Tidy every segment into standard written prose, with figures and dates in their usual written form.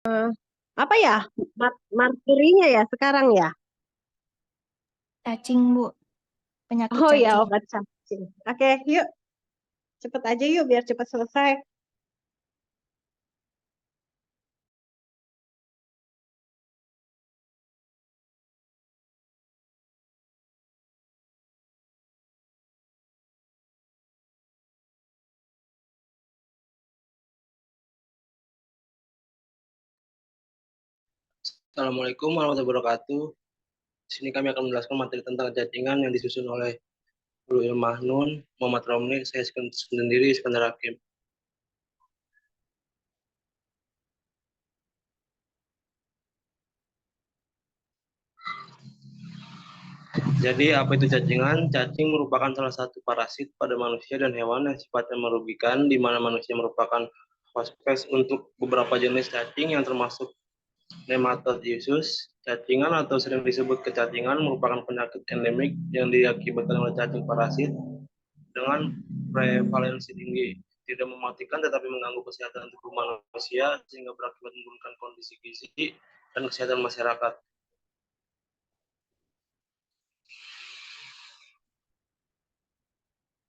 Apa ya? Marturinya ya sekarang ya? Cacing, Bu. Penyakit Oh ya, cacing. obat cacing. Oke, yuk. Cepet aja yuk biar cepet selesai. Assalamualaikum warahmatullahi wabarakatuh. Di sini kami akan menjelaskan materi tentang cacingan yang disusun oleh Guru Ilmah Nun, Muhammad Romli, saya sendiri Iskandar Hakim. Jadi apa itu cacingan? Cacing merupakan salah satu parasit pada manusia dan hewan yang sifatnya merugikan, di mana manusia merupakan hospes untuk beberapa jenis cacing yang termasuk Nematodius. Cacingan atau sering disebut kecacingan merupakan penyakit endemik yang diakibatkan oleh cacing parasit dengan prevalensi tinggi, tidak mematikan tetapi mengganggu kesehatan tubuh manusia sehingga berakibat menurunkan kondisi gizi dan kesehatan masyarakat.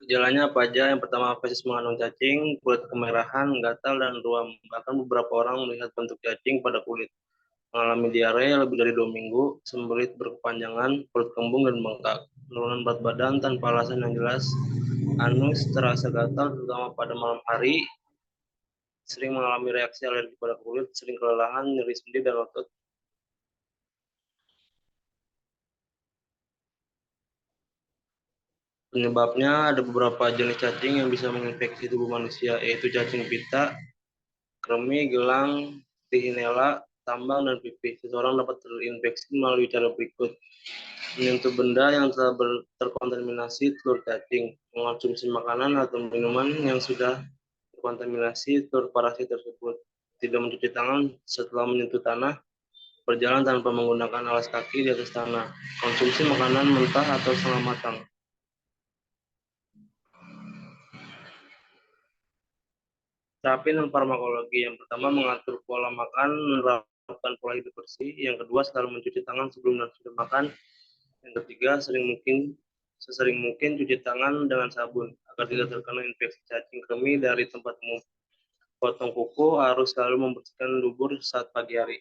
Gejalanya apa aja? Yang pertama, fesis mengandung cacing, kulit kemerahan, gatal, dan ruam. Bahkan beberapa orang melihat bentuk cacing pada kulit. Mengalami diare lebih dari 2 minggu, sembelit berkepanjangan, perut kembung dan bengkak, penurunan berat badan tanpa alasan yang jelas, anus terasa gatal terutama pada malam hari, sering mengalami reaksi alergi pada kulit, sering kelelahan, nyeri sendi, dan otot. Penyebabnya ada beberapa jenis cacing yang bisa menginfeksi tubuh manusia, yaitu cacing pita, kremi, gelang, Trichinella, tambang, dan pipih. Seseorang dapat terinfeksi melalui cara berikut: menyentuh benda yang telah terkontaminasi telur cacing, mengonsumsi makanan atau minuman yang sudah terkontaminasi telur parasit tersebut, tidak mencuci tangan setelah menyentuh tanah, berjalan tanpa menggunakan alas kaki di atas tanah, konsumsi makanan mentah atau setengah matang. Terapi non farmakologi yang pertama mengatur pola makan, menerapkan pola hidup bersih. Yang kedua selalu mencuci tangan sebelum dan sudah makan. Yang ketiga sesering mungkin cuci tangan dengan sabun agar tidak terkena infeksi cacing kremi dari tempat umum. Potong kuku harus selalu membersihkan dubur saat pagi hari.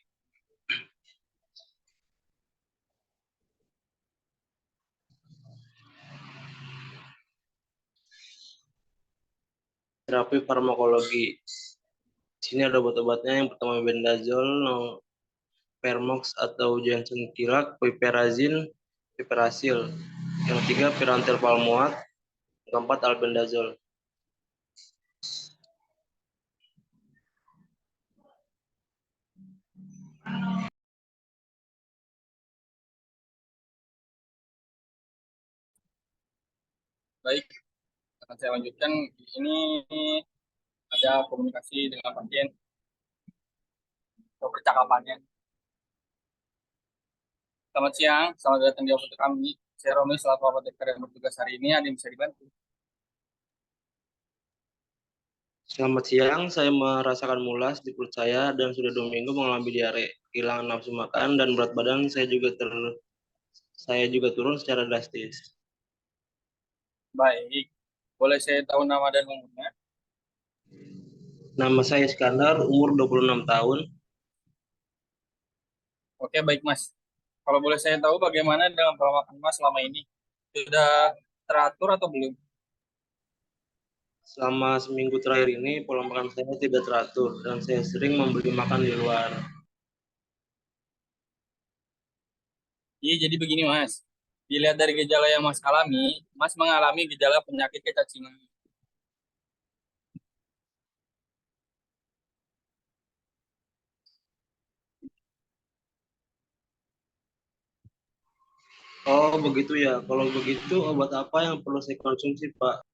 Terapi farmakologi. Di sini ada obat-obatnya. Yang pertama bendazole, Permox atau Janssen Kirak, Piperazine, Piperasil. Yang ketiga Pirantel Palmuat. Yang keempat albendazole. Baik, akan saya lanjutkan. Ini ada komunikasi dengan pasien atau percakapannya. Selamat siang, selamat datang di office kami. Saya Romi, selaku apoteker yang bertugas hari ini. Ada yang bisa dibantu? Selamat siang, saya merasakan mulas di perut saya dan sudah 2 minggu mengalami diare, kehilangan nafsu makan, dan berat badan saya juga turun secara drastis. Baik, boleh saya tahu nama dan umurnya? Nama saya Iskandar, umur 26 tahun. Oke, baik Mas. Kalau boleh saya tahu bagaimana dengan pola makan Mas selama ini? Sudah teratur atau belum? Selama seminggu terakhir ini, pola makan saya tidak teratur dan saya sering membeli makan di luar. Iya, jadi begini Mas. Dilihat dari gejala yang Mas alami, Mas mengalami gejala penyakit kecacingan. Oh, begitu ya. Kalau begitu, obat apa yang perlu saya konsumsi, Pak?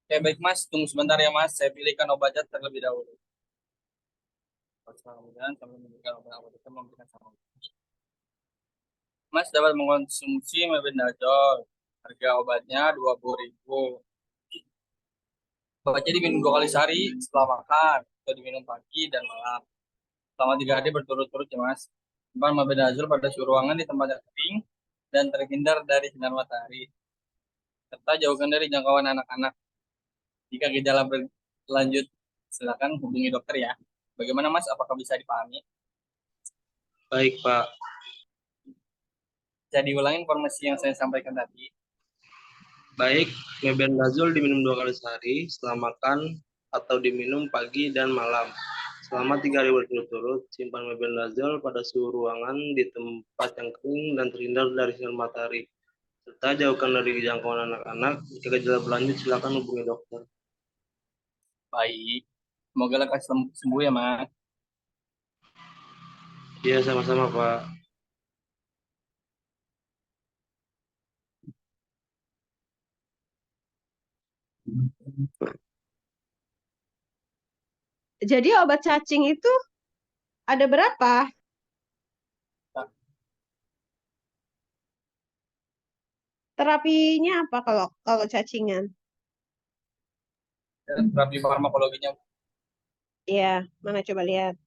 Oke, baik Mas. Tunggu sebentar ya Mas. Saya pilihkan obatnya terlebih dahulu. Kemudian sambil memberikan obat-obat itu memberikan saran. Mas dapat mengkonsumsi mebendazole. Harga obatnya 20.000. Obatnya diminum 2 kali sehari setelah makan atau diminum pagi dan malam. selama 3 hari berturut-turut ya Mas. Simpan mebendazol pada suhu ruangan di tempat yang kering dan terhindar dari sinar matahari. Serta jauhkan dari jangkauan anak-anak. Jika gejala berlanjut, silakan hubungi dokter ya. Bagaimana Mas? Apakah bisa dipahami? Baik, Pak. Bisa diulangi informasi yang saya sampaikan tadi. Baik, mebendazol diminum 2 kali sehari setelah makan atau diminum pagi dan malam. Selama 3 hari berturut-turut, simpan mebendazol pada suhu ruangan di tempat yang kering dan terhindar dari sinar matahari. Serta jauhkan dari jangkauan anak-anak. Jika gejala berlanjut, silakan hubungi dokter. Baik. Semoga lekas sembuh ya Mas. Iya, sama-sama, Pak. Jadi obat cacing itu ada berapa? Terapinya apa kalau cacingan? Terapi farmakologinya Iya, mana coba lihat.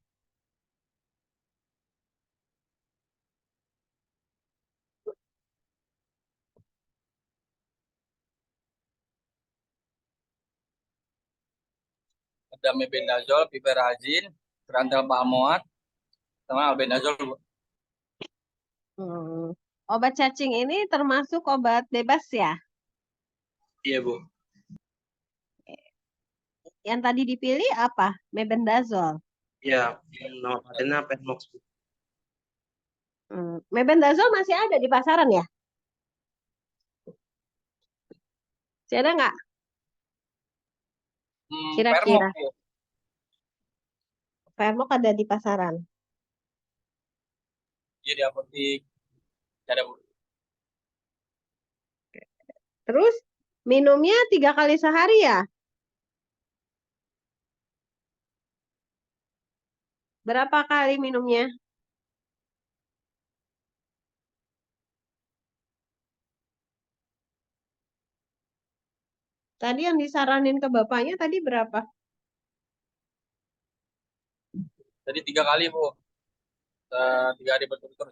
ada mebendazol, piperazine, grantel pamoat, sama albendazol. Bu. Obat cacing ini termasuk obat bebas ya? Iya, Bu. Yang tadi dipilih apa? Mebendazol. Iya, nama pasiennya Penmox, Bu. Mebendazol masih ada di pasaran ya? Masih ada nggak? Kira-kira. Permok, Bu. Permok ada di pasaran. Iya di apotik. Ada Bu. Terus minumnya 3 kali sehari ya? Berapa kali minumnya? Tadi yang disaranin ke bapaknya tadi berapa? Jadi 3 kali Bu. 3 hari berturut-turut.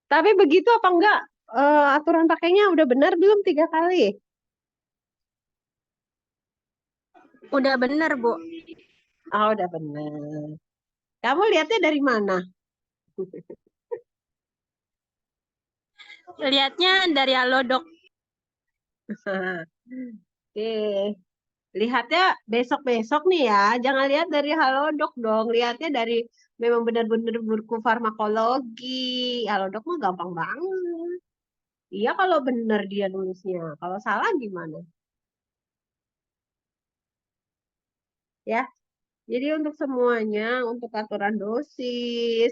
Tapi begitu apa enggak? Aturan pakainya udah benar belum 3 kali? Udah bener, Bu. Oh, udah benar. Kamu lihatnya dari mana? Lihatnya dari Halodoc. Oke. Lihatnya besok-besok nih ya. Jangan lihat dari Halodoc dong. Lihatnya dari memang benar-benar buku farmakologi. Halodoc mah gampang banget. Iya kalau benar dia nulisnya. Kalau salah gimana? Ya. Jadi untuk semuanya, untuk aturan dosis,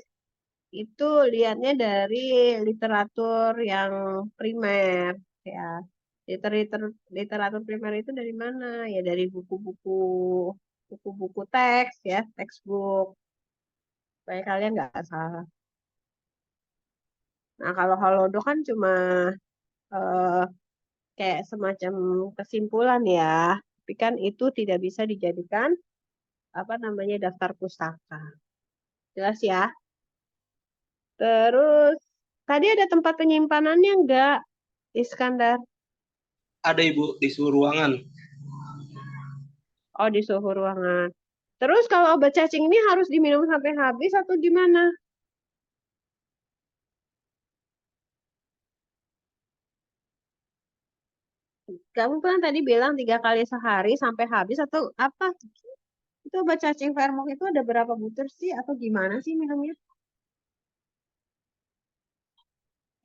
itu lihatnya dari literatur yang primer. Ya. Literatur primer itu dari mana? Ya dari buku-buku teks ya, textbook. Supaya kalian nggak salah. Nah, kalau halodoc kan cuma eh, kayak semacam kesimpulan ya. Tapi kan itu tidak bisa dijadikan apa namanya daftar pustaka. Jelas ya? Terus tadi ada tempat penyimpanannya nggak, Iskandar? Ada, Ibu, di suhu ruangan. Oh, di suhu ruangan. Terus kalau obat cacing ini harus diminum sampai habis atau gimana? Kamu kan tadi bilang 3 kali sehari sampai habis atau apa? Itu obat cacing Vermok itu ada berapa butir sih atau gimana sih minumnya?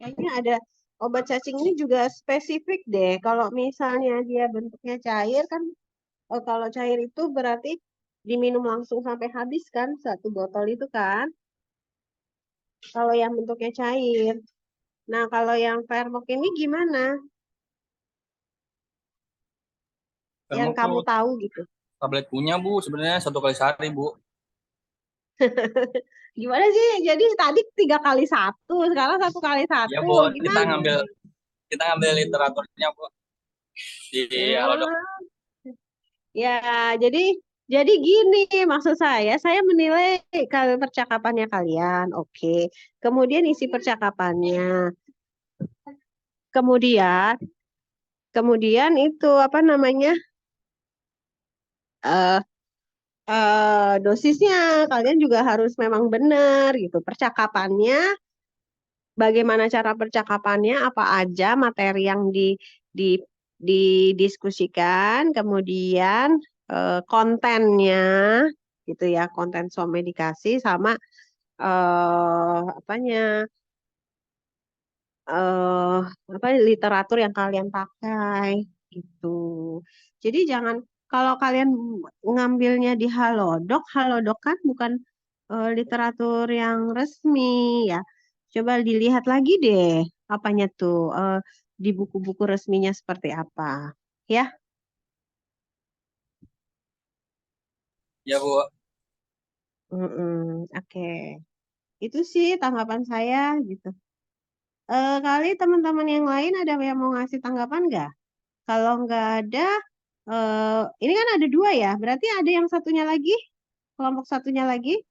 Kayaknya ada obat cacing ini juga spesifik deh. Kalau misalnya dia bentuknya cair kan, kalau cair itu berarti diminum langsung sampai habis kan satu botol itu kan. Kalau yang bentuknya cair. Nah, kalau yang Vermok ini gimana? Yang Permok kamu tuh tahu gitu. tablet punya Bu. Sebenarnya 1 kali sehari Bu. Gimana sih? Jadi tadi 3 kali satu, sekarang 1 kali Ya satu. Bu. Gimana? Kita ngambil literaturnya Bu. Di Halodoc. Ah, ya, jadi Jadi gini, maksud saya menilai kalau percakapannya kalian, oke. Kemudian isi percakapannya. Kemudian, kemudian itu apa namanya? eh Dosisnya kalian juga harus memang benar gitu. Percakapannya, bagaimana cara percakapannya, apa aja materi yang di didiskusikan, kemudian kontennya gitu ya, konten suami dikasih sama apanya eh apa literatur yang kalian pakai gitu. Jadi jangan, kalau kalian ngambilnya di Halodoc, Halodoc kan bukan literatur yang resmi ya. Coba dilihat lagi deh apanya tuh di buku-buku resminya seperti apa. Ya, Ya, Bu. oke. Itu sih tanggapan saya gitu. Kali teman-teman yang lain ada yang mau ngasih tanggapan nggak? Kalau nggak ada, ini kan ada dua ya, berarti ada yang satunya lagi, kelompok satunya lagi,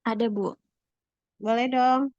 Ada, Bu. boleh dong.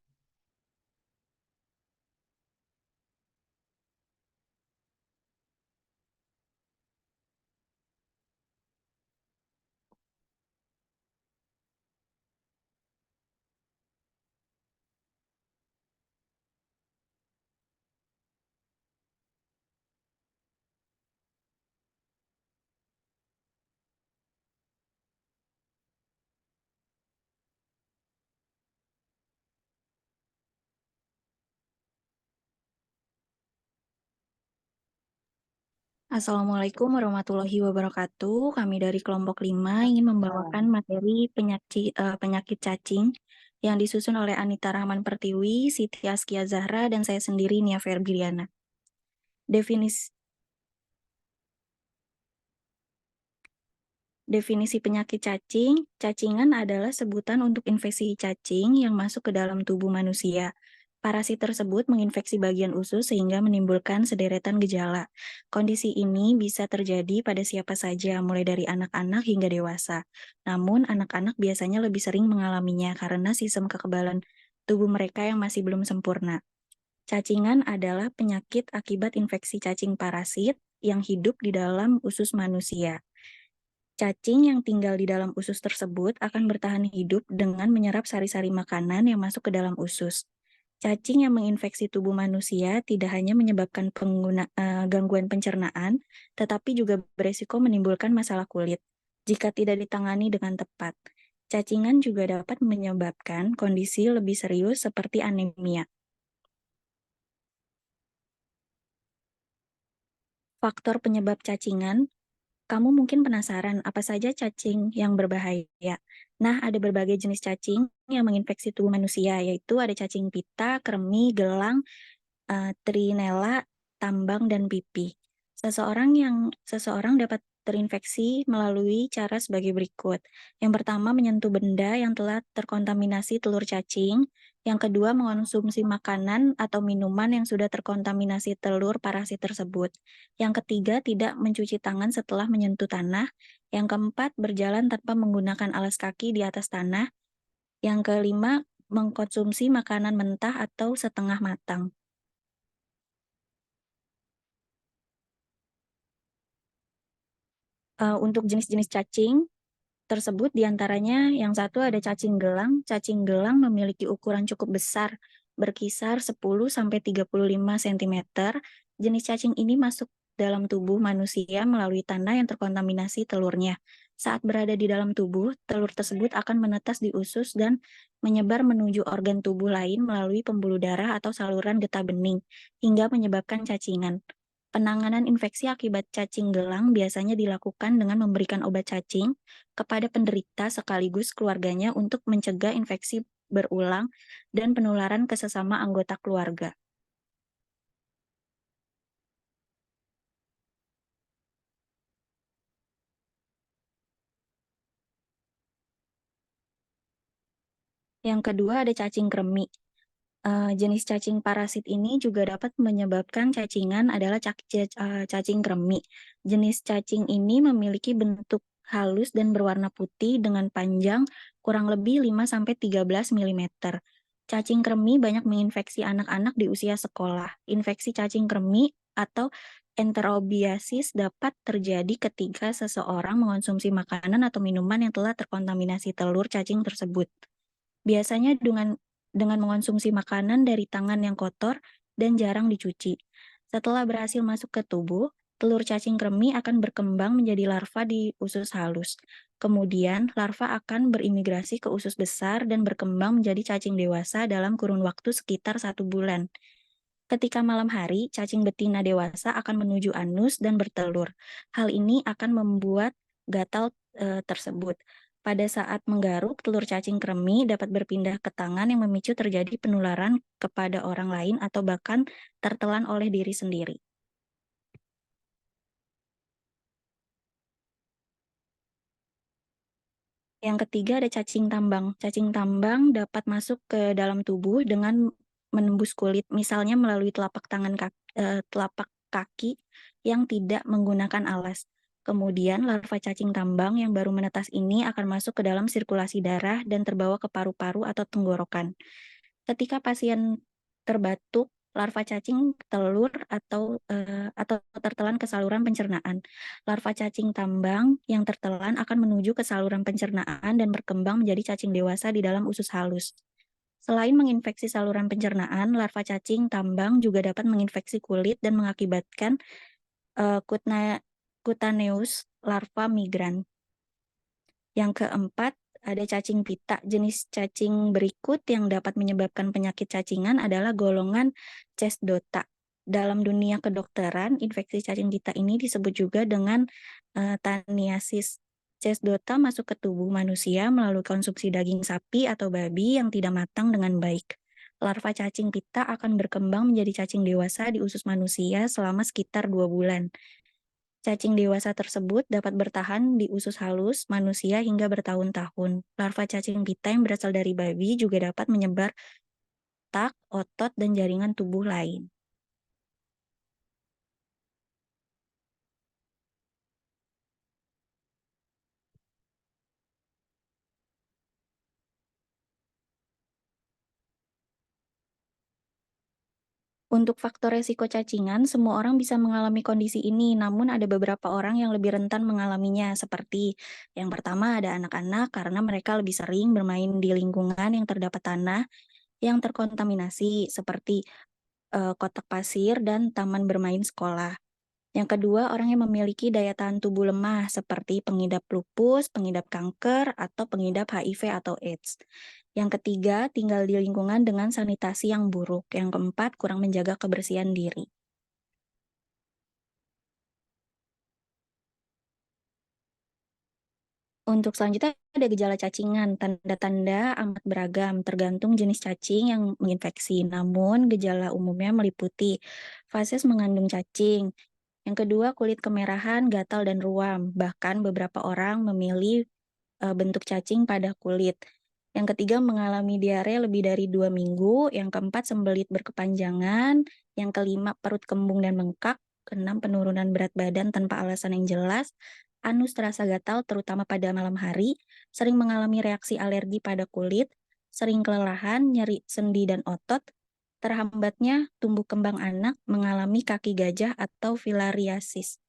Assalamualaikum warahmatullahi wabarakatuh. Kami dari kelompok 5 ingin membawakan materi penyakit cacing yang disusun oleh Anita Rahman Pertiwi, Siti Askia Zahra, dan saya sendiri Nia Febriana. Definisi penyakit cacing, cacingan adalah sebutan untuk infeksi cacing yang masuk ke dalam tubuh manusia. Parasit tersebut menginfeksi bagian usus sehingga menimbulkan sederetan gejala. Kondisi ini bisa terjadi pada siapa saja, mulai dari anak-anak hingga dewasa. Namun, anak-anak biasanya lebih sering mengalaminya karena sistem kekebalan tubuh mereka yang masih belum sempurna. Cacingan adalah penyakit akibat infeksi cacing parasit yang hidup di dalam usus manusia. Cacing yang tinggal di dalam usus tersebut akan bertahan hidup dengan menyerap sari-sari makanan yang masuk ke dalam usus. Cacing yang menginfeksi tubuh manusia tidak hanya menyebabkan gangguan pencernaan, tetapi juga beresiko menimbulkan masalah kulit jika tidak ditangani dengan tepat. Cacingan juga dapat menyebabkan kondisi lebih serius seperti anemia. Faktor penyebab cacingan. Kamu mungkin penasaran apa saja cacing yang berbahaya. Nah, ada berbagai jenis cacing yang menginfeksi tubuh manusia, yaitu ada cacing pita, kremi, gelang, trinella, tambang, dan pipi. Seseorang dapat terinfeksi melalui cara sebagai berikut. Yang pertama, menyentuh benda yang telah terkontaminasi telur cacing. Yang kedua, mengonsumsi makanan atau minuman yang sudah terkontaminasi telur parasit tersebut. Yang ketiga, tidak mencuci tangan setelah menyentuh tanah. Yang keempat, berjalan tanpa menggunakan alas kaki di atas tanah. Yang kelima, mengkonsumsi makanan mentah atau setengah matang. Untuk jenis-jenis cacing tersebut diantaranya yang satu ada cacing gelang. Cacing gelang memiliki ukuran cukup besar, berkisar 10-35 cm. Jenis cacing ini masuk dalam tubuh manusia melalui tanah yang terkontaminasi telurnya. Saat berada di dalam tubuh, telur tersebut akan menetas di usus dan menyebar menuju organ tubuh lain melalui pembuluh darah atau saluran getah bening, hingga menyebabkan cacingan. Penanganan infeksi akibat cacing gelang biasanya dilakukan dengan memberikan obat cacing kepada penderita sekaligus keluarganya untuk mencegah infeksi berulang dan penularan ke sesama anggota keluarga. Yang kedua ada cacing kremi. Jenis cacing parasit ini juga dapat menyebabkan cacingan adalah cacing kremi. Jenis cacing ini memiliki bentuk halus dan berwarna putih dengan panjang kurang lebih 5-13 mm. Cacing kremi banyak menginfeksi anak-anak di usia sekolah. Infeksi cacing kremi atau enterobiasis dapat terjadi ketika seseorang mengonsumsi makanan atau minuman yang telah terkontaminasi telur cacing tersebut. Biasanya dengan mengonsumsi makanan dari tangan yang kotor dan jarang dicuci. Setelah berhasil masuk ke tubuh, telur cacing kremi akan berkembang menjadi larva di usus halus. Kemudian, larva akan berimigrasi ke usus besar dan berkembang menjadi cacing dewasa dalam kurun waktu sekitar 1 bulan. Ketika malam hari, cacing betina dewasa akan menuju anus dan bertelur. Hal ini akan membuat gatal tersebut. Pada saat menggaruk, telur cacing kremi dapat berpindah ke tangan yang memicu terjadi penularan kepada orang lain atau bahkan tertelan oleh diri sendiri. Yang ketiga ada cacing tambang. Cacing tambang dapat masuk ke dalam tubuh dengan menembus kulit, misalnya melalui telapak kaki yang tidak menggunakan alas. Kemudian larva cacing tambang yang baru menetas ini akan masuk ke dalam sirkulasi darah dan terbawa ke paru-paru atau tenggorokan. Ketika pasien terbatuk, larva cacing telur atau tertelan ke saluran pencernaan. Larva cacing tambang yang tertelan akan menuju ke saluran pencernaan dan berkembang menjadi cacing dewasa di dalam usus halus. Selain menginfeksi saluran pencernaan, larva cacing tambang juga dapat menginfeksi kulit dan mengakibatkan cutaneous larva migran. Yang keempat, ada cacing pita. Jenis cacing berikut yang dapat menyebabkan penyakit cacingan adalah golongan Chesdota. Dalam dunia kedokteran, infeksi cacing pita ini disebut juga dengan taniasis. Chesdota masuk ke tubuh manusia melalui konsumsi daging sapi atau babi yang tidak matang dengan baik. Larva cacing pita akan berkembang menjadi cacing dewasa di usus manusia selama sekitar 2 bulan. Cacing dewasa tersebut dapat bertahan di usus halus manusia hingga bertahun-tahun. Larva cacing pita yang berasal dari babi juga dapat menyebar otak, otot, dan jaringan tubuh lain. Untuk faktor resiko cacingan, semua orang bisa mengalami kondisi ini, namun ada beberapa orang yang lebih rentan mengalaminya, seperti yang pertama ada anak-anak karena mereka lebih sering bermain di lingkungan yang terdapat tanah yang terkontaminasi, seperti kotak pasir dan taman bermain sekolah. Yang kedua, orang yang memiliki daya tahan tubuh lemah, seperti pengidap lupus, pengidap kanker, atau pengidap HIV atau AIDS. Yang ketiga, tinggal di lingkungan dengan sanitasi yang buruk. Yang keempat, kurang menjaga kebersihan diri. Untuk selanjutnya ada gejala cacingan. Tanda-tanda amat beragam, tergantung jenis cacing yang menginfeksi. Namun, gejala umumnya meliputi fases mengandung cacing. Yang kedua, kulit kemerahan, gatal, dan ruam. Bahkan beberapa orang memilih bentuk cacing pada kulit. Yang ketiga, mengalami diare lebih dari 2 minggu. Yang keempat, sembelit berkepanjangan. Yang kelima, perut kembung dan bengkak. Keenam, penurunan berat badan tanpa alasan yang jelas. Anus terasa gatal, terutama pada malam hari. Sering mengalami reaksi alergi pada kulit. Sering kelelahan, nyeri sendi dan otot. Terhambatnya tumbuh kembang anak, mengalami kaki gajah atau filariasis.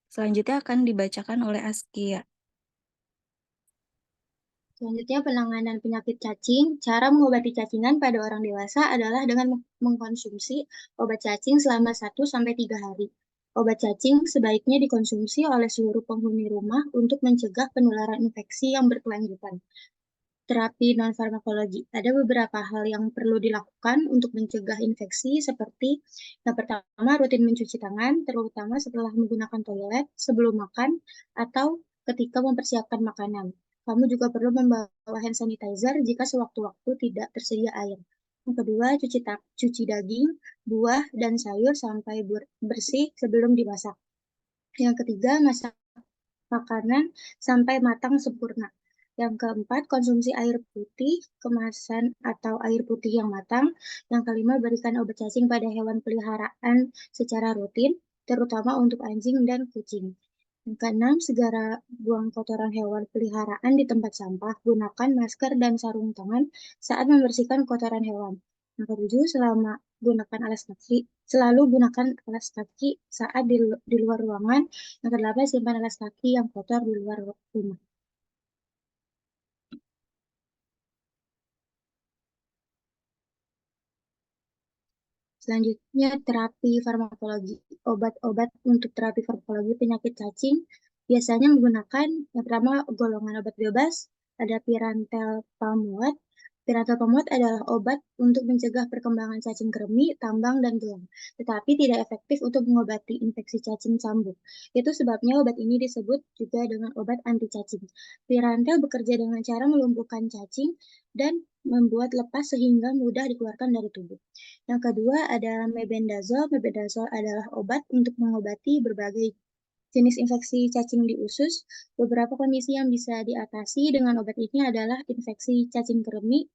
Selanjutnya akan dibacakan oleh Askia. Selanjutnya, penanganan penyakit cacing. Cara mengobati cacingan pada orang dewasa adalah dengan mengkonsumsi obat cacing selama 1-3 hari. Obat cacing sebaiknya dikonsumsi oleh seluruh penghuni rumah untuk mencegah penularan infeksi yang berkelanjutan. Terapi non-farmakologi. Ada beberapa hal yang perlu dilakukan untuk mencegah infeksi, seperti yang pertama, rutin mencuci tangan, terutama setelah menggunakan toilet, sebelum makan, atau ketika mempersiapkan makanan. Kamu juga perlu membawa hand sanitizer jika sewaktu-waktu tidak tersedia air. Yang kedua, cuci daging, buah, dan sayur sampai bersih sebelum dimasak. Yang ketiga, masak makanan sampai matang sempurna. Yang keempat, konsumsi air putih, kemasan atau air putih yang matang. Yang kelima, berikan obat cacing pada hewan peliharaan secara rutin, terutama untuk anjing dan kucing. Yang keenam, segera buang kotoran hewan peliharaan di tempat sampah. Gunakan masker dan sarung tangan saat membersihkan kotoran hewan. Yang ketujuh, selalu gunakan alas kaki saat di luar ruangan. Yang kedelapan, simpan alas kaki yang kotor di luar rumah. Selanjutnya, terapi farmakologi. Obat-obat untuk terapi farmakologi penyakit cacing biasanya menggunakan yang pertama golongan obat bebas, ada Pyrantel pamuat. Pyrantel pamuat adalah obat untuk mencegah perkembangan cacing kremi, tambang, dan gelang, tetapi tidak efektif untuk mengobati infeksi cacing cambuk. Itu sebabnya obat ini disebut juga dengan obat anti cacing. Pyrantel bekerja dengan cara melumpuhkan cacing dan membuat lepas sehingga mudah dikeluarkan dari tubuh. Yang kedua ada mebendazole. Mebendazole adalah obat untuk mengobati berbagai jenis infeksi cacing di usus. Beberapa kondisi yang bisa diatasi dengan obat ini adalah infeksi cacing kremi,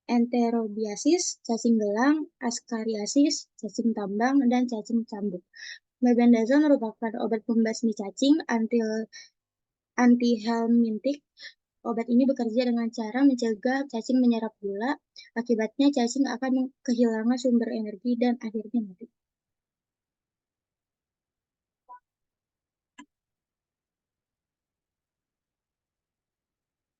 enterobiasis, cacing gelang, askariasis, cacing tambang, dan cacing cambuk. Mebendazole merupakan obat pembasmi cacing antihelmintik. Obat ini bekerja dengan cara mencegah cacing menyerap gula. Akibatnya cacing akan kehilangan sumber energi dan akhirnya mati.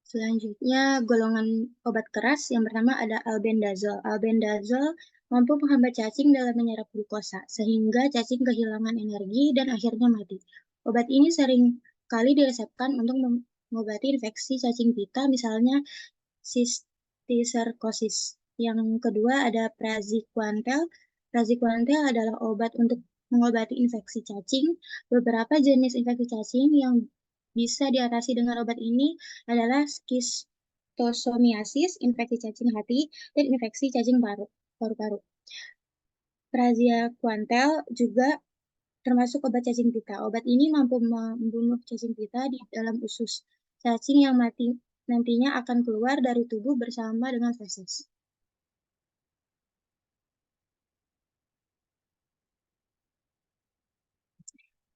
Selanjutnya, golongan obat keras. Yang pertama ada albendazole. Albendazole mampu menghambat cacing dalam menyerap glukosa, sehingga cacing kehilangan energi dan akhirnya mati. Obat ini sering kali diresepkan untuk mengobati infeksi cacing pita, misalnya Cysticercosis. Yang kedua ada praziquantel. Praziquantel adalah obat untuk mengobati infeksi cacing. Beberapa jenis infeksi cacing yang bisa diatasi dengan obat ini adalah schistosomiasis, infeksi cacing hati, dan infeksi cacing paru-paru. Praziquantel juga termasuk obat cacing pita. Obat ini mampu membunuh cacing pita di dalam usus. Cacing yang mati nantinya akan keluar dari tubuh bersama dengan feses.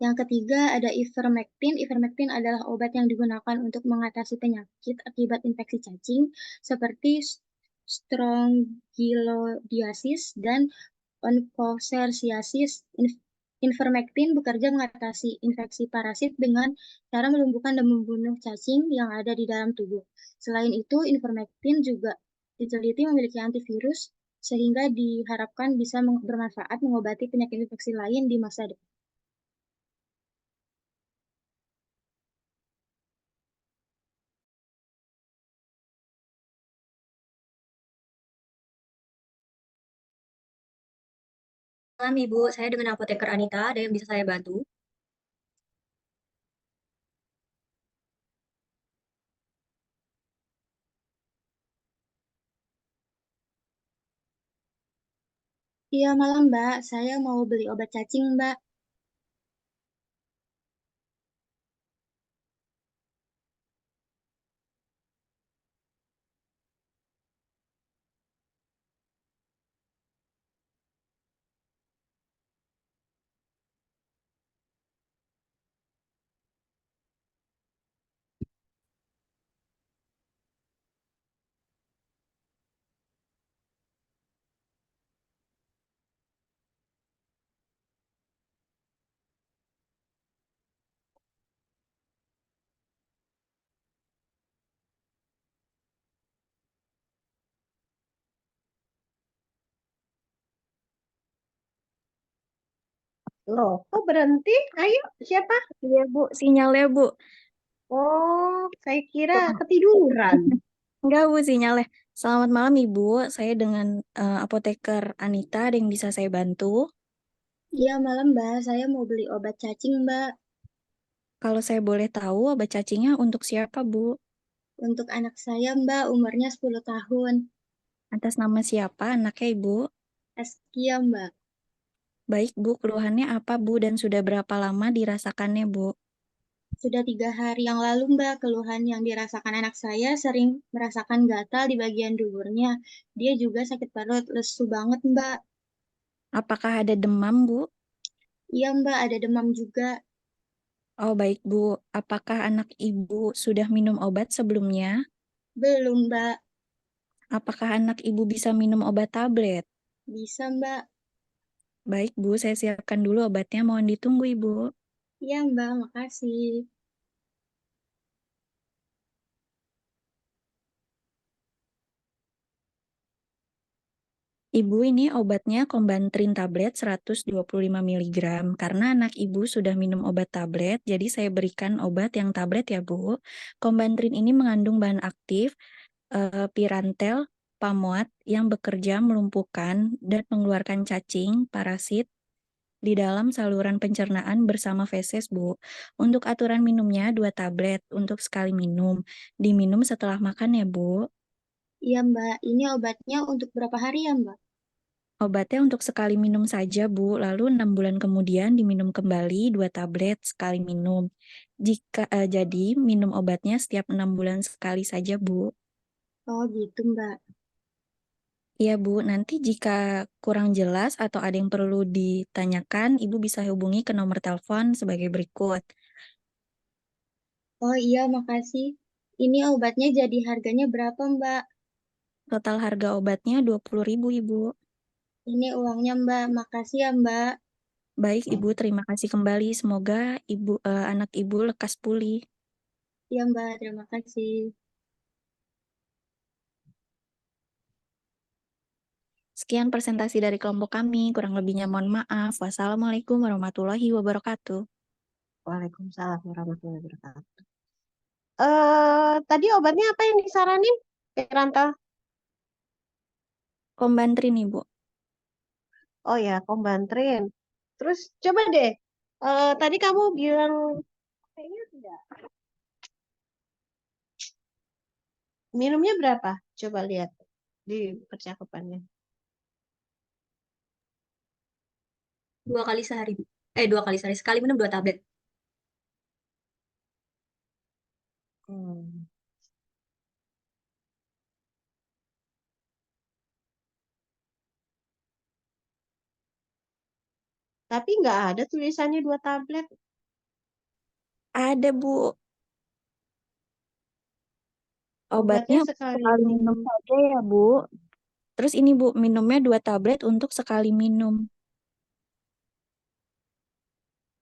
Yang ketiga ada ivermectin. Ivermectin adalah obat yang digunakan untuk mengatasi penyakit akibat infeksi cacing seperti strongyloidiasis dan onchocerciasis. Ivermectin bekerja mengatasi infeksi parasit dengan cara melumpuhkan dan membunuh cacing yang ada di dalam tubuh. Selain itu, ivermectin juga diteliti memiliki antivirus sehingga diharapkan bisa bermanfaat mengobati penyakit infeksi lain di masa depan. Malam Ibu, saya dengan apoteker Anita, ada yang bisa saya bantu? Iya malam Mbak, saya mau beli obat cacing Mbak. Loh, kok berhenti? Ayo, siapa? Iya, Bu. Sinyalnya, Bu. Oh, saya kira ketiduran. Enggak, Bu, sinyalnya. Selamat malam, Ibu. Saya dengan apoteker Anita. Ada yang bisa saya bantu? Iya malam Mbak, saya mau beli obat cacing Mbak. Kalau saya boleh tahu, obat cacingnya untuk siapa, Bu? Untuk anak saya Mbak, umurnya 10 tahun. Atas nama siapa anaknya, Ibu? Askia Mbak. Baik, Bu. Keluhannya apa, Bu? Dan sudah berapa lama dirasakannya, Bu? Sudah 3 hari yang lalu, Mbak, keluhan yang dirasakan anak saya sering merasakan gatal di bagian duburnya. Dia juga sakit perut, lesu banget, Mbak. Apakah ada demam, Bu? Iya, Mbak, ada demam juga. Oh, baik, Bu. Apakah anak Ibu sudah minum obat sebelumnya? Belum, Mbak. Apakah anak Ibu bisa minum obat tablet? Bisa, Mbak. Baik, Bu. Saya siapkan dulu obatnya. Mohon ditunggu, Ibu. Iya, Mbak, makasih. Ibu, ini obatnya Kombantrin tablet 125 mg. Karena anak Ibu sudah minum obat tablet, jadi saya berikan obat yang tablet ya, Bu. Kombantrin ini mengandung bahan aktif pirantel pamoat yang bekerja melumpuhkan dan mengeluarkan cacing, parasit di dalam saluran pencernaan bersama feses, Bu. Untuk aturan minumnya 2 tablet untuk sekali minum. Diminum setelah makan ya, Bu. Iya, Mbak. Ini obatnya untuk berapa hari ya, Mbak? Obatnya untuk sekali minum saja, Bu. Lalu 6 bulan kemudian diminum kembali 2 tablet sekali minum. Jadi minum obatnya setiap 6 bulan sekali saja, Bu. Oh, gitu, Mbak. Iya, Bu. Nanti jika kurang jelas atau ada yang perlu ditanyakan, Ibu bisa hubungi ke nomor telepon sebagai berikut. Oh, iya, makasih. Ini obatnya jadi harganya berapa, Mbak? Total harga obatnya 20.000, Ibu. Ini uangnya, Mbak. Makasih ya, Mbak. Baik, Ibu. Terima kasih kembali. Semoga anak Ibu lekas pulih. Iya, Mbak. Terima kasih. Sekian presentasi dari kelompok kami. Kurang lebihnya mohon maaf. Wassalamualaikum warahmatullahi wabarakatuh. Waalaikumsalam warahmatullahi wabarakatuh. Tadi obatnya apa yang disaranin, Pirantel? Kombantrin, Ibu. Oh ya, Kombantrin. Terus coba deh, tadi kamu bilang kayaknya tidak. Minumnya berapa? Coba lihat di percakapannya. 2 kali sehari. 2 kali sehari. Sekali minum 2 tablet. Hmm. Tapi nggak ada tulisannya 2 tablet. Ada, Bu. Obatnya Obatnya sekali sekali minum minum. saja ya, Bu. Terus ini, Bu, minumnya 2 tablet untuk sekali minum.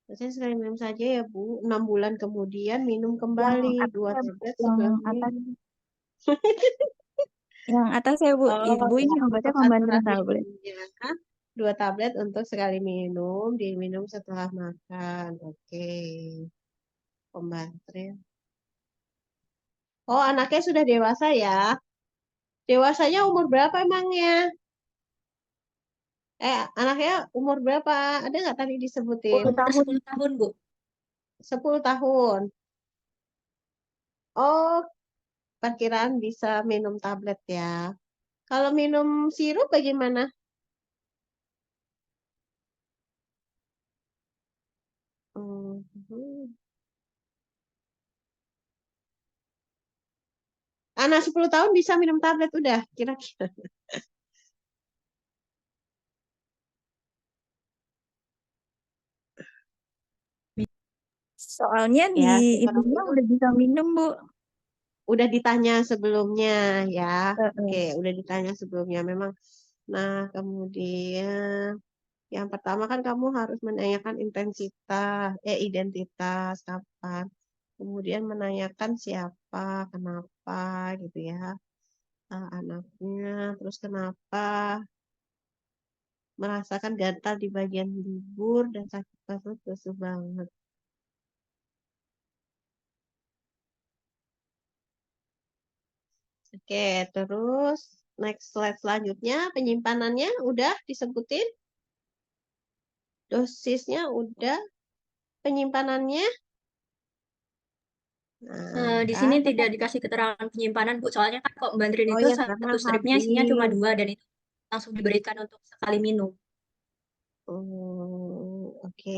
Biasanya sekali minum saja ya, Bu. 6 bulan kemudian minum Yang kembali atas 2 ya, Bu. tablet Yang setelah atas, minum. yang atas ya, Bu. Oh, Ibu ini ya, obatnya untuk Kombantrin aturan tablet. minumnya. 2 tablet untuk sekali minum, diminum setelah makan. Oke. Kombantrin. Oh, anaknya sudah dewasa ya. Dewasanya umur berapa emangnya? Anaknya umur berapa? Ada nggak tadi disebutin? 10 Umur tahun. 10 tahun, Bu. 10 tahun. Oh, perkiraan bisa minum tablet ya. Kalau minum sirup bagaimana? Hmm. Anak 10 tahun bisa minum tablet udah, kira-kira. Soalnya di Ya, kurang ibunya minum. udah bisa minum, Bu. Udah ditanya sebelumnya ya. Oke, Heeh. udah ditanya sebelumnya memang. Nah, kemudian yang pertama kan kamu harus menanyakan identitas kapan. Kemudian menanyakan siapa, kenapa gitu ya. Anaknya, terus kenapa merasakan gatal di bagian dubur dan sakit perut lesu banget. Oke, terus next slide selanjutnya penyimpanannya udah disebutin, dosisnya udah, penyimpanannya. Nah, Di sini kan tidak dikasih keterangan penyimpanan, Bu. Soalnya kan kok Kombantrin oh itu ya karena satu stripnya isinya cuma habis. 2 dan itu langsung diberikan untuk sekali minum. Oke.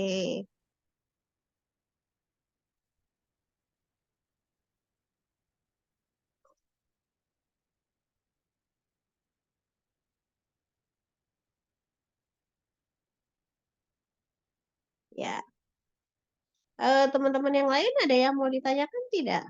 Ya. Teman-teman yang lain ada yang mau ditanyakan tidak?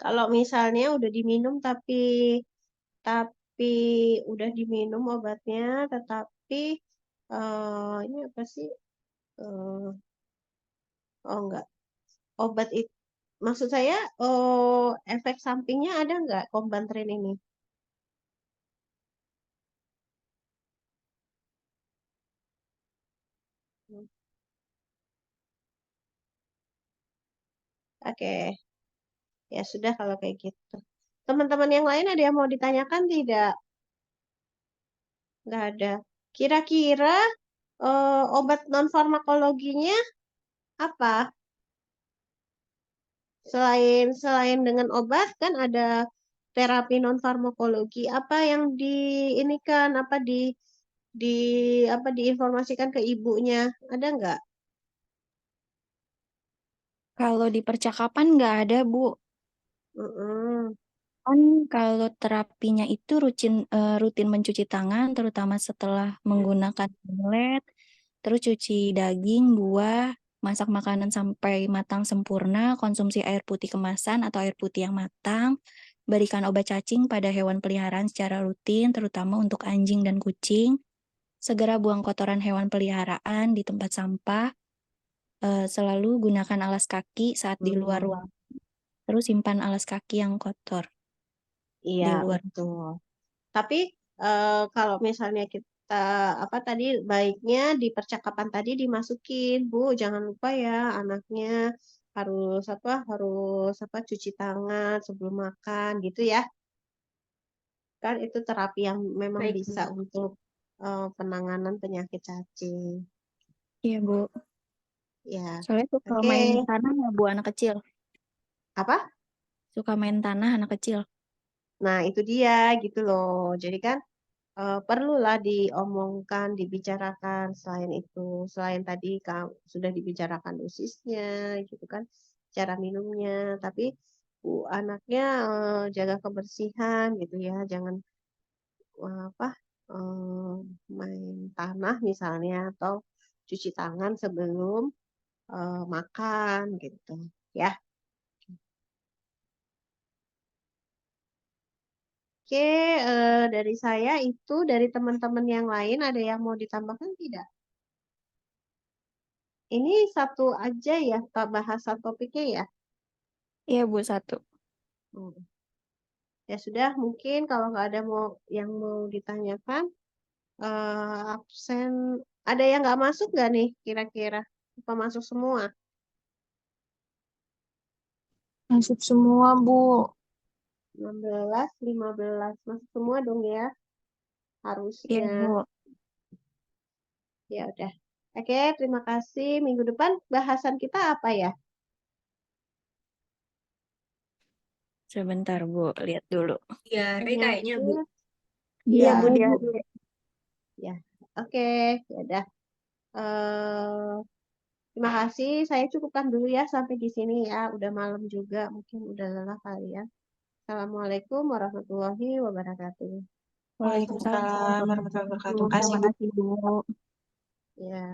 Kalau misalnya udah diminum tapi udah diminum obatnya tetapi ini apa sih? Oh enggak. Obat itu maksud saya efek sampingnya ada enggak Kombantrin ini? Oke. Ya sudah kalau kayak gitu. Teman-teman yang lain ada yang mau ditanyakan tidak? Enggak ada. Kira-kira obat non farmakologinya apa? Selain dengan obat kan ada terapi non farmakologi. Apa yang diinikan di diinformasikan ke ibunya? Ada nggak? Kalau di percakapan nggak ada, Bu. Mm-mm. Kan kalau terapinya itu rutin mencuci tangan, terutama setelah menggunakan toilet, terus cuci daging, buah, masak makanan sampai matang sempurna, konsumsi air putih kemasan atau air putih yang matang, berikan obat cacing pada hewan peliharaan secara rutin, terutama untuk anjing dan kucing, segera buang kotoran hewan peliharaan di tempat sampah, selalu gunakan alas kaki saat di luar ruang, terus simpan alas kaki yang kotor Iya, di luar. betul. Tapi kalau misalnya kita apa tadi baiknya di percakapan tadi dimasukin, Bu, jangan lupa ya anaknya harus apa cuci tangan sebelum makan gitu ya. Kan itu terapi yang memang Baik, bisa Bu. untuk penanganan penyakit cacing. Iya, Bu. Ya, Soalnya suka oke. main tanah ya, Bu, anak kecil. Apa? Suka main tanah anak kecil. Nah, itu dia gitu loh. Jadi kan perlulah diomongkan, dibicarakan selain itu. Selain tadi sudah dibicarakan dosisnya gitu kan, cara minumnya. Tapi anaknya jaga kebersihan gitu ya. Jangan apa eh, main tanah misalnya atau cuci tangan sebelum makan gitu ya. Oke, dari saya itu dari teman-teman yang lain ada yang mau ditambahkan tidak? Ini satu aja ya Pak bahasan topiknya ya. Iya, Bu, satu. Hmm. Ya sudah, mungkin kalau nggak ada yang mau ditanyakan, absen ada yang nggak masuk nggak nih kira-kira? Apa masuk semua? Masuk semua, Bu. 16, 15 masuk semua dong ya, Iya, harusnya. Bu. Ya udah. Oke, terima kasih. Minggu depan bahasan kita apa ya? Sebentar, Bu. Lihat dulu. Diare kayaknya, Bu. Penyakit. Iya, Ya, Bu, dia. ya. Oke, ya udah. Eh, terima kasih. Saya cukupkan dulu ya sampai di sini ya. Udah malam juga, mungkin udah lelah kali ya. Assalamualaikum warahmatullahi wabarakatuh. Waalaikumsalam. Waalaikumsalam warahmatullahi wabarakatuh. Terima Kasih, Bu. kasih, Bu. Ya.